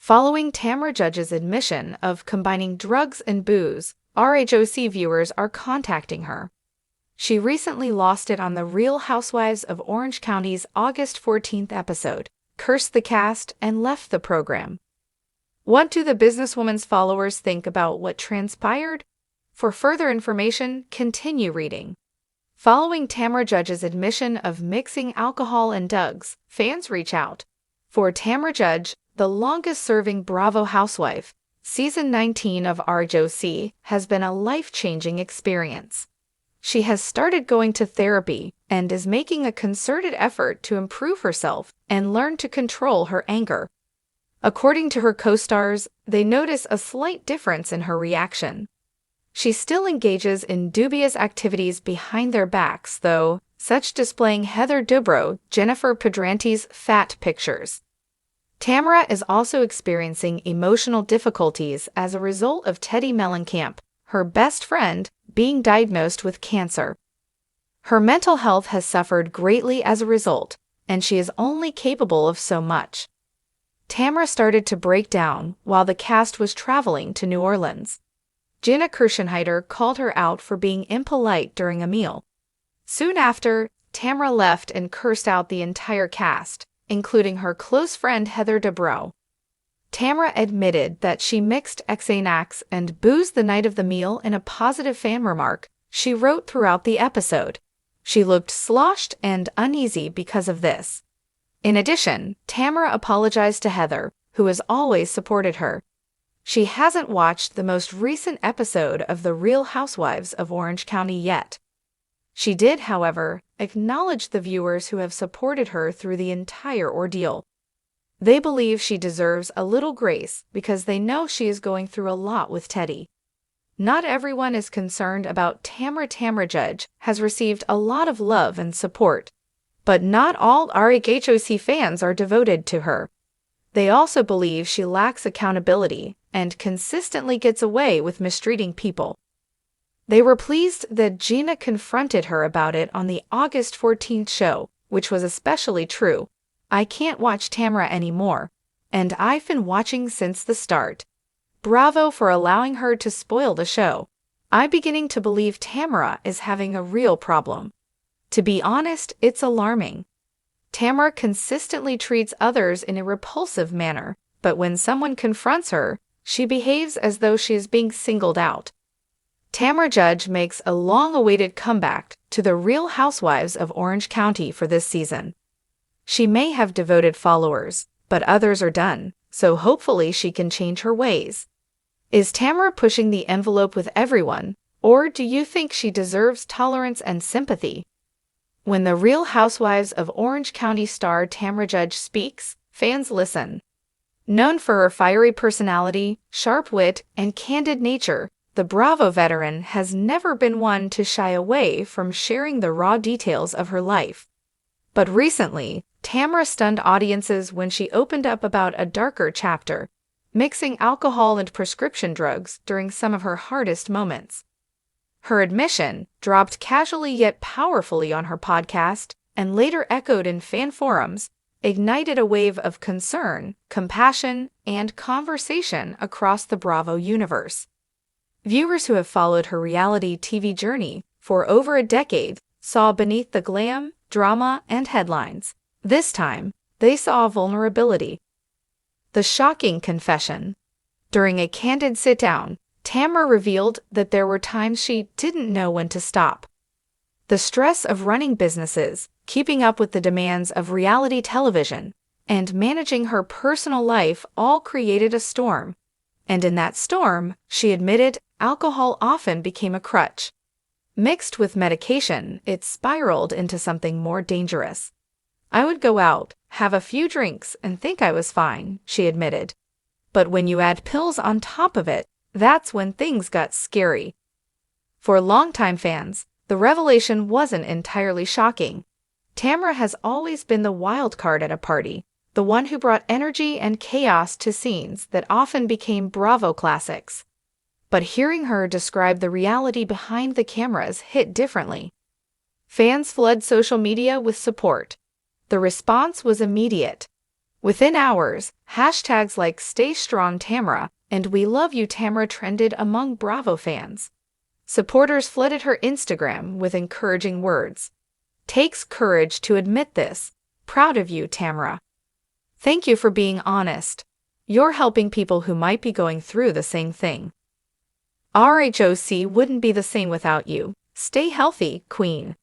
Following Tamra Judge's admission of combining drugs and booze, RHOC viewers are contacting her. She recently lost it on the Real Housewives of Orange County's August 14th episode, cursed the cast, and left the program. What do the businesswoman's followers think about what transpired? For further information, continue reading. Following Tamra Judge's admission of mixing alcohol and drugs, fans reach out. For Tamra Judge, the longest-serving Bravo housewife, Season 19 of RHOC has been a life-changing experience. She has started going to therapy and is making a concerted effort to improve herself and learn to control her anger. According to her co-stars, they notice a slight difference in her reaction. She still engages in dubious activities behind their backs, though, such displaying Heather Dubrow, Jennifer Pedrante's fat pictures. Tamra is also experiencing emotional difficulties as a result of Teddi Mellencamp, her best friend, being diagnosed with cancer. Her mental health has suffered greatly as a result, and she is only capable of so much. Tamra started to break down while the cast was traveling to New Orleans. Gina Kirschenheiter called her out for being impolite during a meal. Soon after, Tamra left and cursed out the entire cast, including her close friend Heather Dubrow. Tamra admitted that she mixed Xanax and booze the night of the meal in a positive fan remark she wrote throughout the episode. She looked sloshed and uneasy because of this. In addition, Tamra apologized to Heather, who has always supported her. She hasn't watched the most recent episode of The Real Housewives of Orange County yet. She did, however, acknowledge the viewers who have supported her through the entire ordeal. They believe she deserves a little grace because they know she is going through a lot with Teddi. Not everyone is concerned about Tamra. Tamra Judge has received a lot of love and support, but not all RHOC fans are devoted to her. They also believe she lacks accountability and consistently gets away with mistreating people. They were pleased that Gina confronted her about it on the August 14th show, which was especially true. "I can't watch Tamra anymore, and I've been watching since the start. Bravo for allowing her to spoil the show. I'm beginning to believe Tamra is having a real problem. To be honest, it's alarming. Tamra consistently treats others in a repulsive manner, but when someone confronts her, she behaves as though she is being singled out." Tamra Judge makes a long-awaited comeback to the Real Housewives of Orange County for this season. She may have devoted followers, but others are done, so hopefully she can change her ways. Is Tamra pushing the envelope with everyone, or do you think she deserves tolerance and sympathy? When the Real Housewives of Orange County star Tamra Judge speaks, fans listen. Known for her fiery personality, sharp wit, and candid nature, the Bravo veteran has never been one to shy away from sharing the raw details of her life. But recently, Tamra stunned audiences when she opened up about a darker chapter, mixing alcohol and prescription drugs during some of her hardest moments. Her admission, dropped casually yet powerfully on her podcast and later echoed in fan forums, ignited a wave of concern, compassion, and conversation across the Bravo universe. Viewers who have followed her reality TV journey for over a decade saw beneath the glam, drama, and headlines. This time, they saw vulnerability. The shocking confession. During a candid sit-down, Tamra revealed that there were times she didn't know when to stop. The stress of running businesses, keeping up with the demands of reality television, and managing her personal life all created a storm. And in that storm, she admitted, alcohol often became a crutch. Mixed with medication, it spiraled into something more dangerous. "I would go out, have a few drinks, and think I was fine," she admitted. "But when you add pills on top of it, that's when things got scary." For longtime fans, the revelation wasn't entirely shocking. Tamra has always been the wild card at a party, the one who brought energy and chaos to scenes that often became Bravo classics. But hearing her describe the reality behind the cameras hit differently. Fans flooded social media with support. The response was immediate. Within hours, hashtags like Stay Strong Tamra and We Love You Tamra trended among Bravo fans. Supporters flooded her Instagram with encouraging words. "Takes courage to admit this. Proud of you, Tamra. Thank you for being honest. You're helping people who might be going through the same thing. RHOC wouldn't be the same without you. Stay healthy, Queen."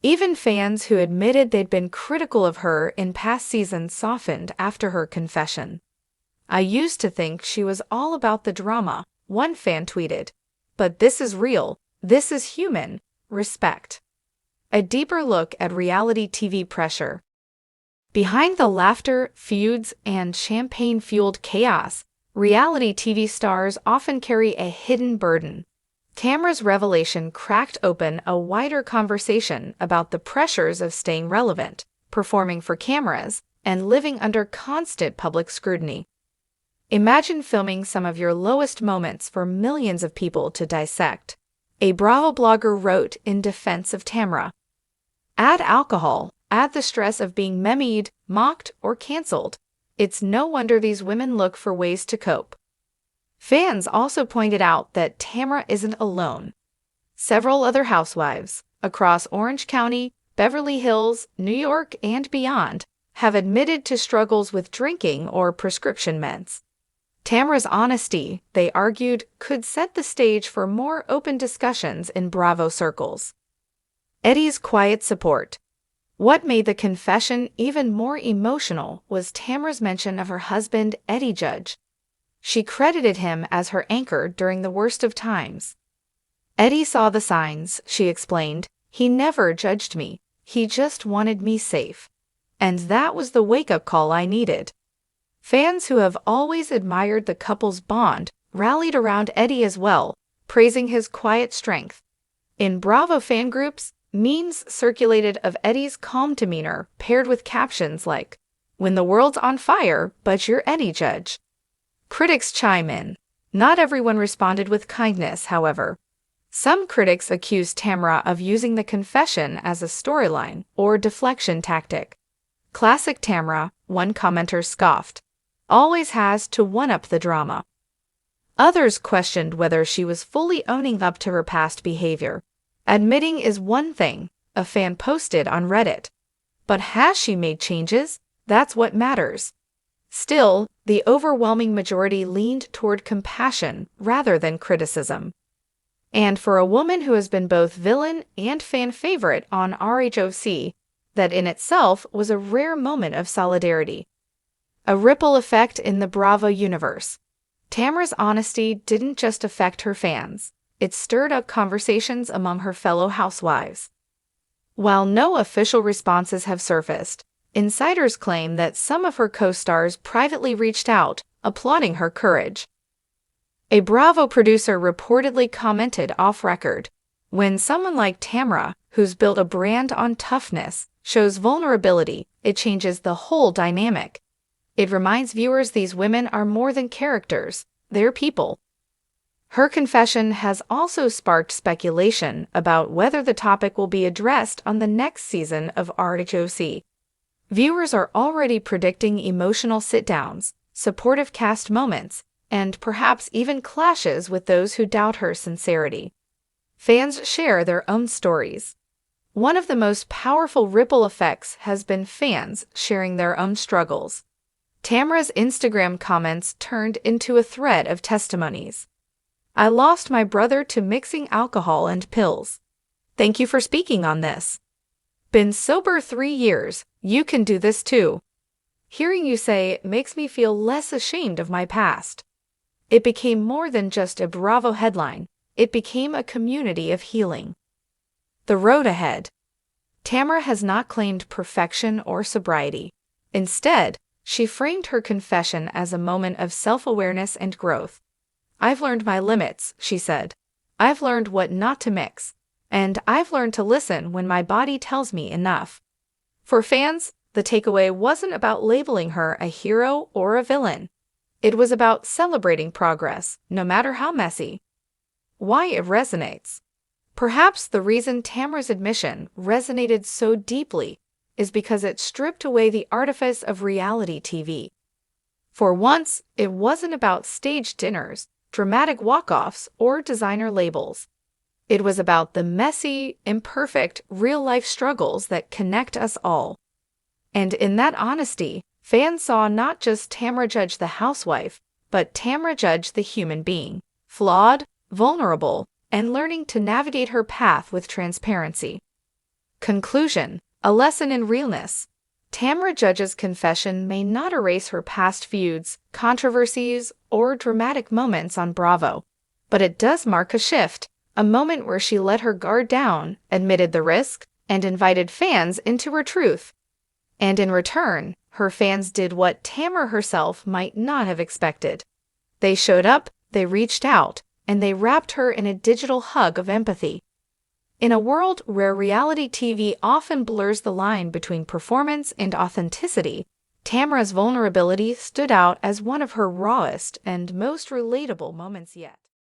Even fans who admitted they'd been critical of her in past seasons softened after her confession. "I used to think she was all about the drama," one fan tweeted. "But this is real. This is human. Respect." A deeper look at reality TV pressure. Behind the laughter, feuds, and champagne-fueled chaos, reality TV stars often carry a hidden burden. Tamra's revelation cracked open a wider conversation about the pressures of staying relevant, performing for cameras, and living under constant public scrutiny. Imagine filming some of your lowest moments for millions of people to dissect. A Bravo blogger wrote in defense of Tamra. Add alcohol, add the stress of being memed, mocked, or canceled. It's no wonder these women look for ways to cope. Fans also pointed out that Tamra isn't alone. Several other housewives, across Orange County, Beverly Hills, New York, and beyond, have admitted to struggles with drinking or prescription meds. Tamra's honesty, they argued, could set the stage for more open discussions in Bravo circles. Eddie's quiet support. What made the confession even more emotional was Tamra's mention of her husband, Eddie Judge. She credited him as her anchor during the worst of times. "Eddie saw the signs," she explained. "He never judged me. He just wanted me safe. And that was the wake-up call I needed." Fans who have always admired the couple's bond rallied around Eddie as well, praising his quiet strength. In Bravo fan groups, memes circulated of Eddie's calm demeanor paired with captions like, "When the world's on fire, but you're Eddie Judge." Critics chime in. Not everyone responded with kindness, however. Some critics accused Tamra of using the confession as a storyline or deflection tactic. "Classic Tamra," one commenter scoffed. "Always has to one-up the drama." Others questioned whether she was fully owning up to her past behavior. "Admitting is one thing," a fan posted on Reddit. "But has she made changes? That's what matters." Still, the overwhelming majority leaned toward compassion rather than criticism. And for a woman who has been both villain and fan favorite on RHOC, that in itself was a rare moment of solidarity. A ripple effect in the Bravo universe. Tamra's honesty didn't just affect her fans, it stirred up conversations among her fellow housewives. While no official responses have surfaced, insiders claim that some of her co-stars privately reached out, applauding her courage. A Bravo producer reportedly commented off-record, "When someone like Tamra, who's built a brand on toughness, shows vulnerability, it changes the whole dynamic. It reminds viewers these women are more than characters, they're people." Her confession has also sparked speculation about whether the topic will be addressed on the next season of RHOC. Viewers are already predicting emotional sit-downs, supportive cast moments, and perhaps even clashes with those who doubt her sincerity. Fans share their own stories. One of the most powerful ripple effects has been fans sharing their own struggles. Tamra's Instagram comments turned into a thread of testimonies. "I lost my brother to mixing alcohol and pills. Thank you for speaking on this. Been sober 3 years, you can do this too. Hearing you say it makes me feel less ashamed of my past." It became more than just a Bravo headline, it became a community of healing. The road ahead. Tamra has not claimed perfection or sobriety. Instead, she framed her confession as a moment of self-awareness and growth. "I've learned my limits," she said. "I've learned what not to mix. And I've learned to listen when my body tells me enough." For fans, the takeaway wasn't about labeling her a hero or a villain. It was about celebrating progress, no matter how messy. Why it resonates. Perhaps the reason Tamra's admission resonated so deeply is because it stripped away the artifice of reality TV. For once, it wasn't about staged dinners, dramatic walk-offs, or designer labels. It was about the messy, imperfect, real-life struggles that connect us all. And in that honesty, fans saw not just Tamra Judge the housewife, but Tamra Judge the human being, flawed, vulnerable, and learning to navigate her path with transparency. Conclusion: a lesson in realness. Tamra Judge's confession may not erase her past feuds, controversies, or dramatic moments on Bravo, but it does mark a shift, a moment where she let her guard down, admitted the risk, and invited fans into her truth. And in return, her fans did what Tamra herself might not have expected. They showed up, they reached out, and they wrapped her in a digital hug of empathy. In a world where reality TV often blurs the line between performance and authenticity, Tamra's vulnerability stood out as one of her rawest and most relatable moments yet.